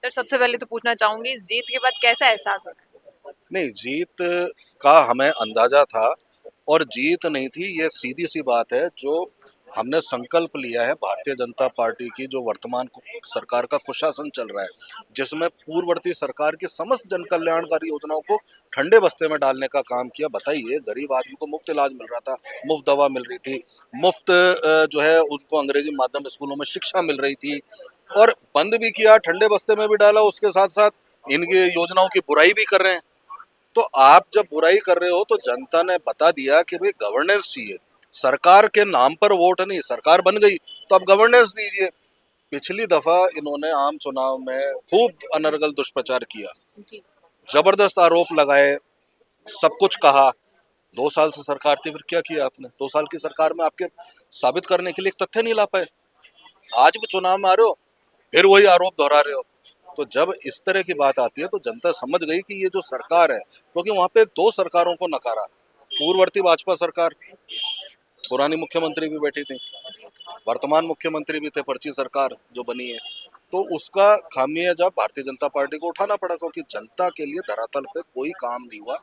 Sir सबसे पहले तो पूछना चाहूंगी, इस जीत के बाद कैसा एहसास हो रहा नहीं, जीत का हमें अंदाजा था और जीत नहीं थी। ये सीधी सी बात है। जो हमने संकल्प लिया है भारतीय जनता पार्टी की, जो वर्तमान सरकार का कुशासन चल रहा है, जिसमें पूर्ववर्ती सरकार की समस्त जन कल्याणकारी योजनाओं को ठंडे बस्ते में डालने का काम किया। बताइए, गरीब आदमी को मुफ्त इलाज मिल रहा था, मुफ्त दवा मिल रही थी, मुफ्त जो है उनको अंग्रेजी माध्यम स्कूलों में शिक्षा मिल रही थी, और बंद भी किया, ठंडे बस्ते में भी डाला। उसके साथ साथ इनकी योजनाओं की बुराई भी कर रहे हैं। तो आप जब बुराई कर रहे हो तो जनता ने बता दिया कि भाई गवर्नेंस चाहिए। सरकार के नाम पर वोट नहीं, सरकार बन गई तो अब गवर्नेंस दीजिए। पिछली दफा इन्होंने आम चुनाव में खूब अनर्गल दुष्प्रचार किया, है? जी। जबरदस्त आरोप लगाए, सब कुछ कहा। 2 साल से सरकार थी, फिर क्या किया आपने? 2 साल की सरकार में आपके साबित करने के लिए एक तथ्य नहीं ला पाए। आज भी चुनाव में आ रहे हो, फिर वही आरोप दोहरा रहे हो। तो जब इस तरह की बात आती है तो जनता समझ गई कि ये जो सरकार है, क्योंकि वहां पे 2 सरकारों को नकारा। पूर्ववर्ती भाजपा सरकार, पुरानी मुख्यमंत्री भी बैठी थी, वर्तमान मुख्यमंत्री भी थे, पर्ची सरकार जो बनी है। तो उसका खामियाजा भारतीय जनता पार्टी को उठाना पड़ा, क्योंकि जनता के लिए धरातल पे कोई काम नहीं हुआ।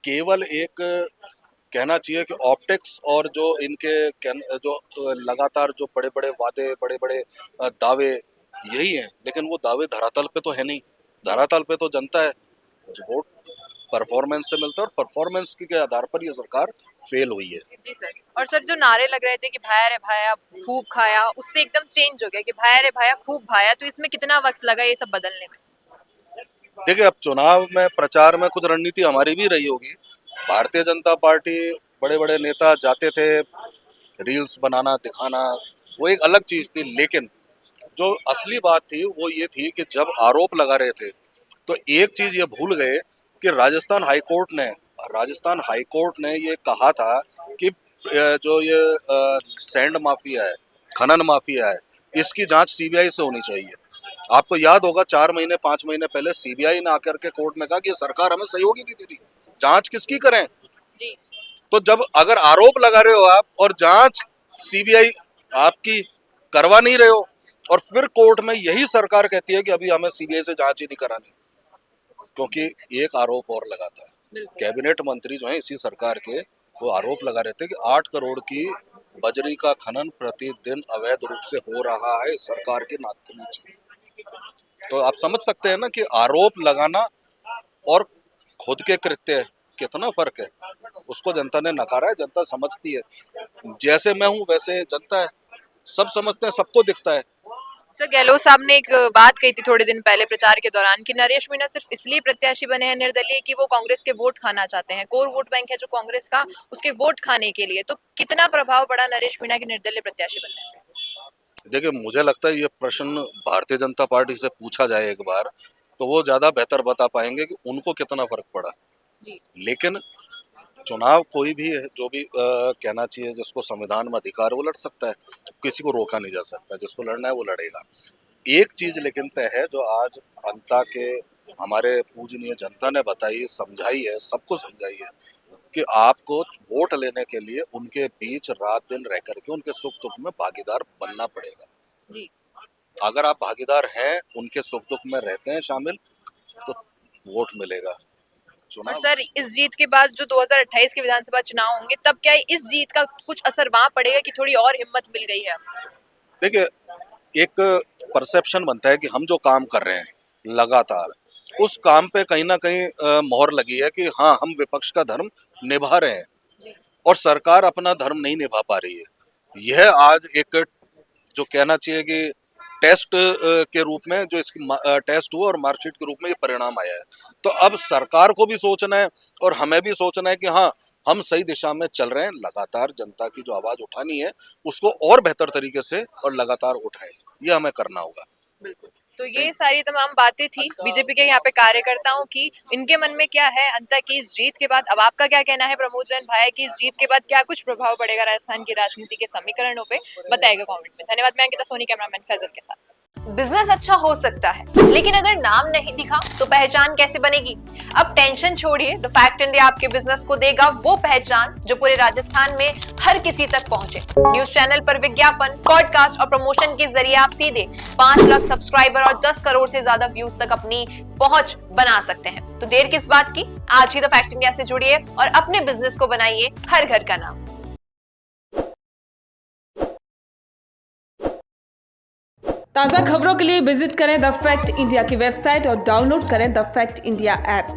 केवल एक कहना चाहिए कि ऑप्टिक्स और जो इनके जो लगातार जो बड़े बड़े वादे, बड़े बड़े दावे, यही हैं। लेकिन वो दावे धरातल पे तो है नहीं। धरातल पे तो जनता है। वोट परफॉर्मेंस से मिलता है, और परफॉर्मेंस के आधार पर ये सरकार फेल हुई है। जी सर। और सर जो नारे लग रहे थे कि भाया रे भाया खूब खाया, उससे एकदम चेंज हो गया कि भाया रे भाया खूब भाया, तो इसमें कितना वक्त लगा ये सब बदलने में? देखिए, अब चुनाव में प्रचार में कुछ रणनीति हमारी भी रही होगी। भारतीय जनता पार्टी, बड़े बड़े नेता जाते थे, रील्स बनाना, दिखाना, वो एक अलग चीज थी। लेकिन जो असली बात थी वो ये थी कि जब आरोप लगा रहे थे तो एक चीज ये भूल गए कि राजस्थान हाई कोर्ट ने ये कहा था कि जो ये सैंड माफिया है, खनन माफिया है, इसकी जांच सीबीआई से होनी चाहिए। आपको याद होगा, 4 महीने 5 महीने पहले सीबीआई ने आकर के कोर्ट में कहा कि ये सरकार हमें सहयोग ही नहीं दे रही, जांच किसकी करें? जी। तो जब अगर आरोप लगा रहे हो आप और जांच सीबीआई आपकी करवा नहीं रहे हो, और फिर कोर्ट में यही सरकार कहती है कि अभी हमें सीबीआई से जांच ही नहीं करानी, क्योंकि एक आरोप और लगा था। बिल्कुल। कैबिनेट मंत्री जो है इसी सरकार के, वो आरोप लगा रहे थे कि 8 करोड़ की बजरी का खनन प्रतिदिन अवैध रूप से हो रहा है सरकार के नाक के नीचे। तो आप समझ सकते हैं ना कि आरोप लगाना और खुद के कृत्य कितना फर्क है। उसको जनता ने नकारा है, जनता समझती है। जैसे मैं हूँ वैसे जनता है, सब समझते हैं, सबको दिखता है। सर गहलोत साहब ने एक बात कही थी थोड़े दिन पहले प्रचार के दौरान कि नरेश मीणा सिर्फ इसलिए प्रत्याशी बने हैं निर्दलीय कि वो कांग्रेस के वोट खाना चाहते हैं, कोर वोट बैंक है जो कांग्रेस का, उसके वोट खाने के लिए। तो कितना प्रभाव पड़ा नरेश मीणा के निर्दलीय प्रत्याशी बनने से? देखिए, मुझे लगता है ये प्रश्न भारतीय जनता पार्टी से पूछा जाए एक बार, तो वो ज्यादा बेहतर बता पाएंगे कि उनको कितना फर्क पड़ा। जी। लेकिन चुनाव कोई भी है, जो भी कहना चाहिए, जिसको संविधान में अधिकार, वो लड़ सकता है। किसी को रोका नहीं जा सकता, जिसको लड़ना है वो लड़ेगा। एक चीज लेकिन तय है, जो आज जनता के, हमारे पूजनीय जनता ने बताई, समझाई है, सबको समझाई है, कि आपको वोट लेने के लिए उनके बीच रात दिन रह करके उनके सुख दुख में भागीदार बनना पड़ेगा। जी। अगर आप भागीदार हैं, उनके सुख दुख में रहते हैं शामिल, तो वोट मिलेगा। और चुनाव, सर इस जीत के बाद जो 2028 के विधानसभा चुनाव होंगे, तब क्या इस जीत का कुछ असर वहां पड़ेगा कि थोड़ी और हिम्मत मिल गई है? देखिए, एक परसेप्शन बनता है कि हम जो काम कर रहे हैं लगातार, उस काम पे कहीं ना कहीं मोहर लगी है कि हाँ, हम विपक्ष का धर्म निभा रहे हैं, जी। और सरकार अपना धर्म नहीं निभा पा रही है। यह आज एक, जो कहना चाहिए कि टेस्ट के रूप में, जो इसकी टेस्ट हुआ और मार्कशीट के रूप में ये परिणाम आया है। तो अब सरकार को भी सोचना है और हमें भी सोचना है कि हाँ, हम सही दिशा में चल रहे हैं। लगातार जनता की जो आवाज उठानी है, उसको और बेहतर तरीके से और लगातार उठाएं, ये हमें करना होगा। बिल्कुल। तो थैंक ये सारी तमाम बातें थी बीजेपी के यहाँ पे कार्यकर्ताओं की, इनके मन में क्या है अंतर की इस जीत के बाद? अब आपका क्या कहना है प्रमोद जैन भाई की इस जीत के बाद क्या कुछ प्रभाव पड़ेगा राजस्थान की राजनीति के समीकरणों पे? बताएगा कमेंट में। धन्यवाद। मैं अंकिता सोनी, कैमरामैन फैजल के साथ। बिजनेस अच्छा हो सकता है, लेकिन अगर नाम नहीं दिखा तो पहचान कैसे बनेगी? अब टेंशन छोड़िए, द फैक्ट इंडिया आपके बिजनेस को देगा वो पहचान जो पूरे राजस्थान में हर किसी तक पहुंचे। न्यूज चैनल पर विज्ञापन, पॉडकास्ट और प्रमोशन के जरिए आप सीधे 5 लाख सब्सक्राइबर और 10 करोड़ से ज्यादा व्यूज तक अपनी पहुंच बना सकते हैं। तो देर किस बात की, आज ही द फैक्ट इंडिया से जुड़िए और अपने बिजनेस को बनाइए हर घर का नाम। ताज़ा खबरों के लिए विजिट करें द फैक्ट इंडिया की वेबसाइट और डाउनलोड करें द फैक्ट इंडिया ऐप।